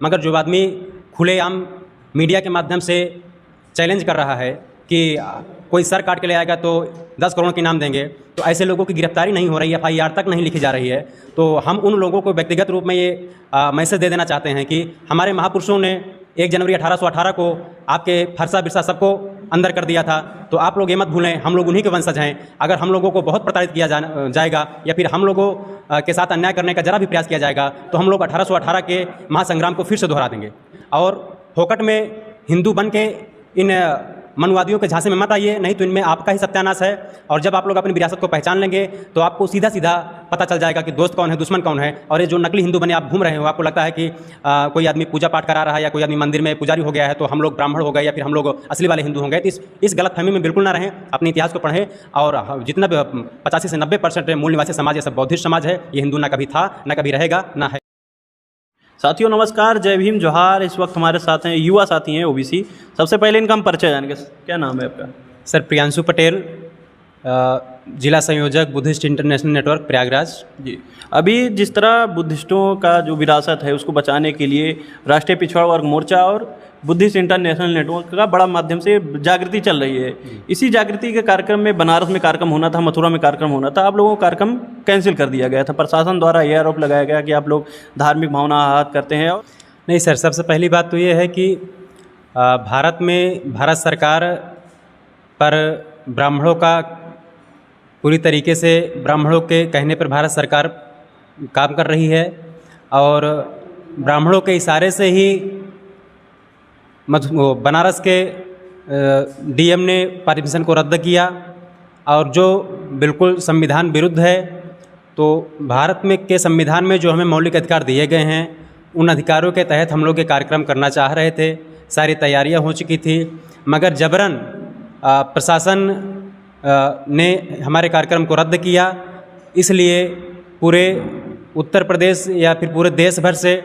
मगर जो आदमी खुलेआम मीडिया के माध्यम से चैलेंज कर रहा है कि कोई सर काट के ले आएगा तो 10 करोड़ के इनाम देंगे, तो ऐसे लोगों की गिरफ्तारी नहीं हो रही है, FIR तक नहीं लिखी जा रही है। तो हम उन लोगों को व्यक्तिगत रूप में ये मैसेज दे देना चाहते हैं कि हमारे महापुरुषों ने 1 जनवरी 1818 को आपके फरसा बिरसा सबको अंदर कर दिया था, तो आप लोग ये मत भूलें, हम लोग उन्हीं के वंशज हैं। अगर हम लोगों को बहुत प्रताड़ित किया जाएगा या फिर हम लोगों के साथ अन्याय करने का जरा भी प्रयास किया जाएगा, तो हम लोग 1818 के महासंग्राम को फिर से दोहरा देंगे। और फोकट में हिंदू बन के इन मनुवादियों के झांसे में मत आइए, नहीं तो इनमें आपका ही सत्यानाश है। और जब आप लोग अपनी विरासत को पहचान लेंगे तो आपको सीधा सीधा पता चल जाएगा कि दोस्त कौन है, दुश्मन कौन है। और ये जो नकली हिंदू बने आप घूम रहे हो, आपको लगता है कि कोई आदमी पूजा पाठ करा रहा है या कोई आदमी मंदिर में पुजारी हो गया है तो हम लोग ब्राह्मण हो गए या फिर हम लोग असली वाले हिंदू हो गए। तो इस गलतफहमी में बिल्कुल ना रहें, अपने इतिहास को पढ़ें। और जितना भी 85 से 90% मूल निवासी समाज ये सब बौद्धिस्ट समाज है, ये हिंदू ना कभी था, ना कभी रहेगा, ना है। साथियों नमस्कार, जय भीम, जोहार। इस वक्त हमारे साथ हैं युवा साथी हैं OBC। सबसे पहले इनका हम परिचय जानेंगे। क्या नाम है आपका? सर प्रियांशु पटेल, जिला संयोजक बुद्धिस्ट इंटरनेशनल नेटवर्क प्रयागराज जी। अभी जिस तरह बुद्धिस्टों का जो विरासत है उसको बचाने के लिए राष्ट्रीय पिछड़ा वर्ग मोर्चा और बुद्धिस्ट इंटरनेशनल नेटवर्क का बड़ा माध्यम से जागृति चल रही है। इसी जागृति के कार्यक्रम में बनारस में कार्यक्रम होना था, मथुरा में कार्यक्रम होना था, आप लोगों का कार्यक्रम कैंसिल कर दिया गया था। प्रशासन द्वारा यह आरोप लगाया गया कि आप लोग धार्मिक भावना आहत करते हैं। नहीं सर, सबसे पहली बात तो ये है कि भारत में भारत सरकार पर ब्राह्मणों का पूरी तरीके से ब्राह्मणों के कहने पर भारत सरकार काम कर रही है और ब्राह्मणों के इशारे से ही बनारस के DM ने परमिशन को रद्द किया और जो बिल्कुल संविधान विरुद्ध है। तो भारत में के संविधान में जो हमें मौलिक अधिकार दिए गए हैं उन अधिकारों के तहत हम लोग ये कार्यक्रम करना चाह रहे थे, सारी तैयारियां हो चुकी थी, मगर जबरन प्रशासन ने हमारे कार्यक्रम को रद्द किया। इसलिए पूरे उत्तर प्रदेश या फिर पूरे देश भर से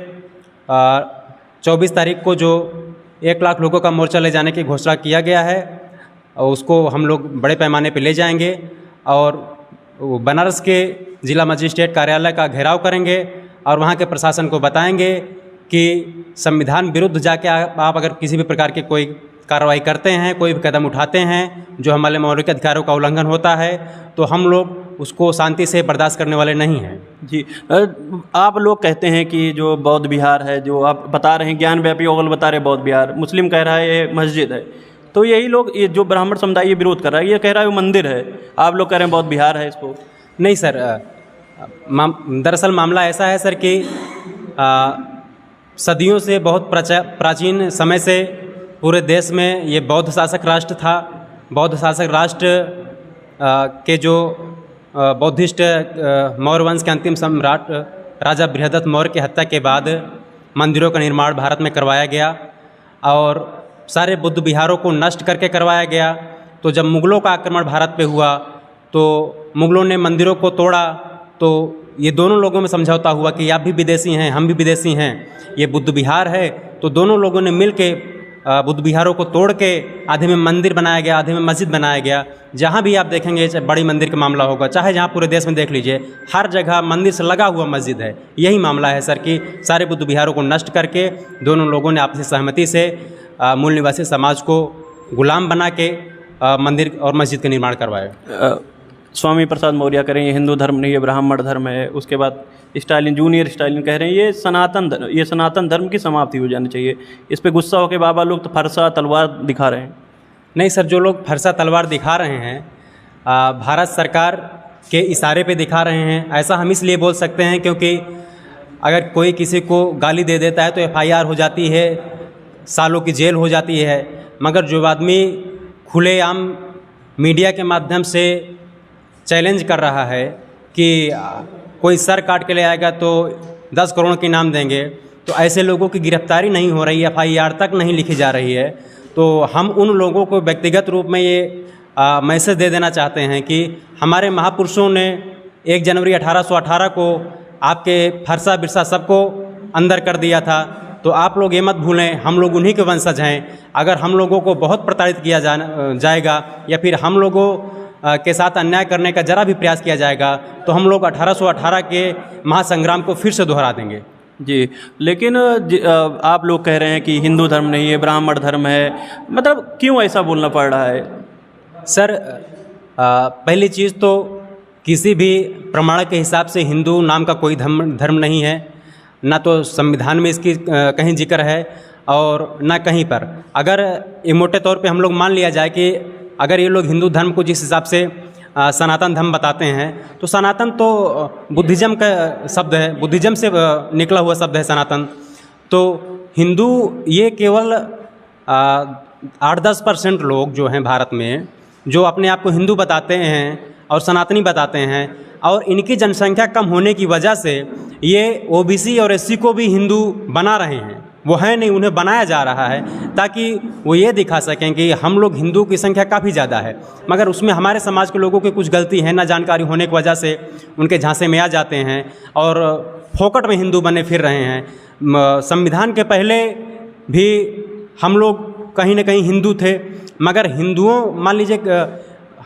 24 तारीख को जो 1 लाख लोगों का मोर्चा ले जाने की घोषणा किया गया है और उसको हम लोग बड़े पैमाने पर ले जाएंगे और बनारस के जिला मजिस्ट्रेट कार्यालय का घेराव करेंगे और वहाँ के प्रशासन को बताएंगे कि संविधान विरुद्ध जाके आप अगर किसी भी प्रकार की कोई कार्रवाई करते हैं, कोई भी कदम उठाते हैं जो हमारे मौलिक अधिकारों का उल्लंघन होता है, तो हम लोग उसको शांति से बर्दाश्त करने वाले नहीं हैं। जी, आप लोग कहते हैं कि जो बौद्ध विहार है, जो आप बता रहे हैं ज्ञान व्यापी ओगल बता रहे हैं बौद्ध विहार, मुस्लिम कह रहा है ये मस्जिद है, तो यही लोग ये जो ब्राह्मण समुदाय ये विरोध कर रहा है, ये कह रहा है वो मंदिर है, आप लोग कह रहे हैं बौद्ध विहार है इसको। नहीं सर, दरअसल मामला ऐसा है सर कि सदियों से बहुत प्राचीन समय से पूरे देश में ये बौद्ध शासक राष्ट्र था। बौद्ध शासक राष्ट्र के जो बौद्धिस्ट मौर्य वंश के अंतिम सम्राट राजा बृहदत्त मौर्य की हत्या के बाद मंदिरों का निर्माण भारत में करवाया गया और सारे बुद्ध विहारों को नष्ट करके करवाया गया। तो जब मुग़लों का आक्रमण भारत पे हुआ तो मुग़लों ने मंदिरों को तोड़ा, तो ये दोनों लोगों में समझौता हुआ कि आप भी विदेशी हैं, हम भी विदेशी हैं, ये बुद्ध विहार है। तो दोनों लोगों ने मिल के बुद्ध विहारों को तोड़ के आधे में मंदिर बनाया गया, आधे में मस्जिद बनाया गया। जहाँ भी आप देखेंगे चाहे बड़ी मंदिर का मामला होगा, चाहे जहाँ पूरे देश में देख लीजिए, हर जगह मंदिर से लगा हुआ मस्जिद है। यही मामला है सर कि सारे बुद्ध विहारों को नष्ट करके दोनों लोगों ने आपसी सहमति से मूल निवासी समाज को गुलाम बना के मंदिर और मस्जिद का निर्माण करवाया। स्वामी प्रसाद मौर्य कह रहे हैं ये हिंदू धर्म नहीं, ये ब्राह्मण धर्म है। उसके बाद स्टालिन, जूनियर स्टालिन कह रहे हैं ये सनातन धर्म की समाप्ति हो जानी चाहिए। इस पे गुस्सा होकर बाबा लोग तो फरसा तलवार दिखा रहे हैं। नहीं सर, जो लोग फरसा तलवार दिखा रहे हैं भारत सरकार के इशारे पे दिखा रहे हैं। ऐसा हम इसलिए बोल सकते हैं क्योंकि अगर कोई किसी को गाली दे देता है तो FIR हो जाती है, सालों की जेल हो जाती है, मगर जो आदमी खुलेआम मीडिया के माध्यम से चैलेंज कर रहा है कि कोई सर काट के ले आएगा तो 10 करोड़ के इनाम देंगे, तो ऐसे लोगों की गिरफ्तारी नहीं हो रही है, FIR तक नहीं लिखी जा रही है। तो हम उन लोगों को व्यक्तिगत रूप में ये मैसेज दे देना चाहते हैं कि हमारे महापुरुषों ने 1 जनवरी 1818 को आपके फरसा बिरसा सबको अंदर कर दिया था, तो आप लोग ये मत भूलें, हम लोग उन्हीं के वंशज हैं। अगर हम लोगों को बहुत प्रताड़ित किया जाएगा या फिर हम लोगों के साथ अन्याय करने का जरा भी प्रयास किया जाएगा, तो हम लोग 1818 के महासंग्राम को फिर से दोहरा देंगे। जी, लेकिन आप लोग कह रहे हैं कि हिंदू धर्म नहीं है, ब्राह्मण धर्म है, मतलब क्यों ऐसा बोलना पड़ रहा है? सर, पहली चीज़ तो किसी भी प्रमाण के हिसाब से हिंदू नाम का कोई धर्म नहीं है, ना तो संविधान में इसकी कहीं जिक्र है और ना कहीं पर। अगर ये मोटे तौर पे हम लोग मान लिया जाए कि अगर ये लोग हिंदू धर्म को जिस हिसाब से सनातन धर्म बताते हैं, तो सनातन तो बुद्धिज़्म का शब्द है, बुद्धिज़्म से निकला हुआ शब्द है सनातन। तो हिंदू ये केवल 8-10% लोग जो हैं भारत में, जो अपने आप को हिंदू बताते हैं और सनातनी बताते हैं, और इनकी जनसंख्या कम होने की वजह से ये ओबीसी और एससी को भी हिंदू बना रहे हैं। वो है नहीं, उन्हें बनाया जा रहा है ताकि वो ये दिखा सकें कि हम लोग हिंदू की संख्या काफ़ी ज़्यादा है, मगर उसमें हमारे समाज के लोगों की कुछ गलती है, ना जानकारी होने की वजह से उनके झांसे में आ जाते हैं और फोकट में हिंदू बने फिर रहे हैं। संविधान के पहले भी हम लोग कहीं ना कहीं हिंदू थे, मगर हिंदुओं, मान लीजिए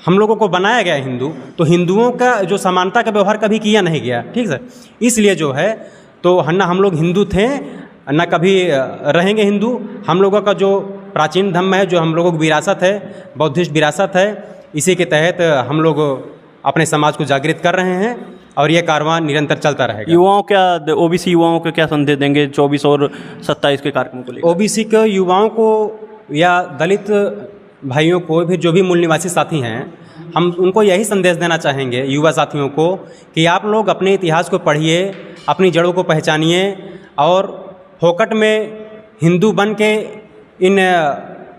हम लोगों को बनाया गया हिंदू, तो हिंदुओं का जो समानता का व्यवहार कभी किया नहीं गया, ठीक सर। इसलिए जो है तो ना हम लोग हिंदू थे, ना कभी रहेंगे हिंदू। हम लोगों का जो प्राचीन धर्म है, जो हम लोगों की विरासत है, बौद्धिस्ट विरासत है, इसी के तहत हम लोग अपने समाज को जागृत कर रहे हैं और ये कारवां निरंतर चलता रहेगा। युवाओं क्या, ओबीसी युवाओं को क्या संदेश देंगे 24 और 27 के कार्यक्रम को लेकर? ओबीसी के युवाओं को या दलित भाइयों को भी, जो भी मूल निवासी साथी हैं, हम उनको यही संदेश देना चाहेंगे युवा साथियों को कि आप लोग अपने इतिहास को पढ़िए, अपनी जड़ों को पहचानिए और फोकट में हिंदू बन के इन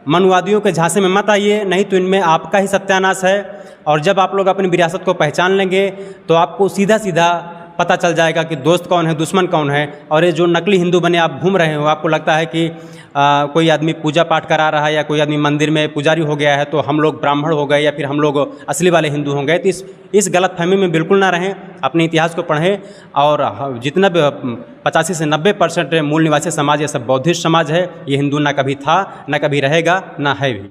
मनुवादियों के झांसे में मत आइए, नहीं तो इनमें आपका ही सत्यानाश है। और जब आप लोग अपनी विरासत को पहचान लेंगे तो आपको सीधा सीधा पता चल जाएगा कि दोस्त कौन है, दुश्मन कौन है। और ये जो नकली हिंदू बने आप घूम रहे हो, आपको लगता है कि कोई आदमी पूजा पाठ करा रहा है या कोई आदमी मंदिर में पुजारी हो गया है तो हम लोग ब्राह्मण हो गए या फिर हम लोग असली वाले हिंदू हो गए। तो इस गलतफहमी में बिल्कुल ना रहें, अपने इतिहास को पढ़ें। और जितना भी 85 से 90% मूल निवासी समाज ये सब बौद्धिस्ट समाज है, ये हिंदू ना कभी था, ना कभी रहेगा, ना है भी।